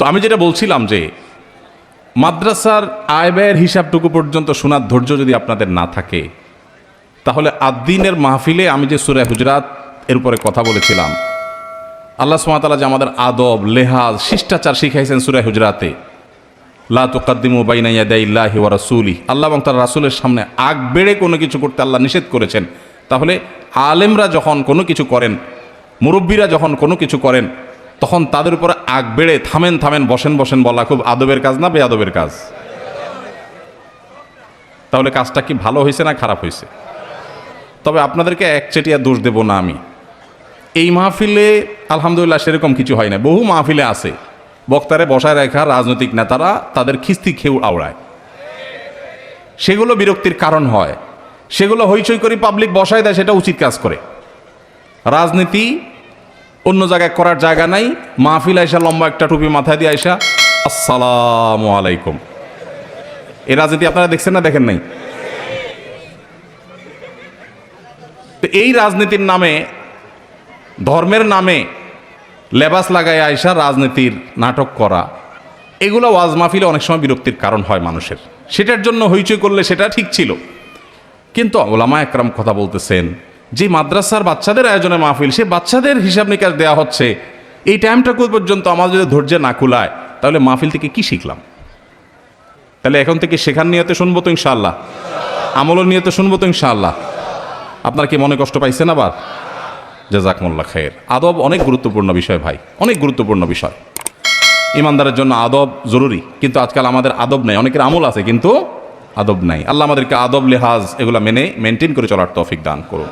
তো আমি যেটা বলছিলাম যে মাদ্রাসার আয় ব্যয়ের হিসাবটুকু পর্যন্ত শোনার ধৈর্য যদি আপনাদের না থাকে, তাহলে আদ্দিনের মাহফিলে আমি যে সূরা হুজরাত এর উপরে কথা বলেছিলাম, আল্লাহ সুবহানাহু ওয়া তাআলা যে আমাদের আদব, লেহাজ, শিষ্টাচার শিখাইছেন সূরা হুজরাতে, লা তুকাদ্দিমু বাইনা ইয়াদাইল্লাহি ওয়া রাসূলিহি, আল্লাহ এবং তার রাসূলের সামনে আগ বেড়ে কোনো কিছু করতে আল্লাহ নিষেধ করেছেন। তাহলে আলেমরা যখন কোনো কিছু করেন, মুরব্বীরা যখন কোনো কিছু করেন, তখন তাদের উপরে আগ বেড়ে থামেন থামেন বসেন বসেন বলা খুব আদবের কাজ না বেআদবের কাজ? তাহলে কাজটা কি ভালো হয়েছে না খারাপ হয়েছে? তবে আপনাদেরকে একচেটিয়া দোষ দেব না আমি। এই মাহফিলে আলহামদুলিল্লাহ সেরকম কিছু হয় না। বহু মাহফিলে আছে বক্তারে বসায় রাখা রাজনৈতিক নেতারা তাদের খিস্তি খেউ আওড়ায়, সেগুলো বিরক্তির কারণ হয়। সেগুলো হইচই করে পাবলিক বসায় দেয়, সেটা উচিত কাজ করে। রাজনীতি অন্য জায়গায় করার জায়গা নাই। মাহফিল আয়সা লম্বা একটা টুপি মাথায় দিয়ে আয়সা আসসালামু আলাইকুম, এই রাজনীতি আপনারা দেখছেন না দেখেন নাই? তো এই রাজনীতির নামে, ধর্মের নামে লেবাস লাগায় আয়সা রাজনীতির নাটক করা, এগুলো ওয়াজ মাহফিলে অনেক সময় বিরক্তির কারণ হয় মানুষের। সেটার জন্য হইচই করলে সেটা ঠিক ছিল। কিন্তু ওলামা একরাম কথা বলতেছেন যে মাদ্রাসার বাচ্চাদের আয়োজনে মাহফিল, সে বাচ্চাদের হিসাব নিকাশ দেওয়া হচ্ছে, এই টাইমটাকু পর্যন্ত আমাদের যদি ধৈর্য না কুলায়, তাহলে মাহফিল থেকে কি শিখলাম? তাহলে এখন থেকে শেখার নিয়তে শুনবো তো ইনশাআল্লাহ, আমলের নিয়তে শুনবো তো ইনশাআল্লাহ। আপনারা কি মনে কষ্ট পাইছেন আবার? জাযাকুমুল্লাহ খায়ের। আদব অনেক গুরুত্বপূর্ণ বিষয় ভাই, অনেক গুরুত্বপূর্ণ বিষয়। ইমানদারের জন্য আদব জরুরি, কিন্তু আজকাল আমাদের আদব নেই। অনেকের আমল আছে কিন্তু আদব নাই। আল্লাহ আমাদেরকে আদব, লেহাজ এগুলো মেনটেন করে চলার তৌফিক দান করুন।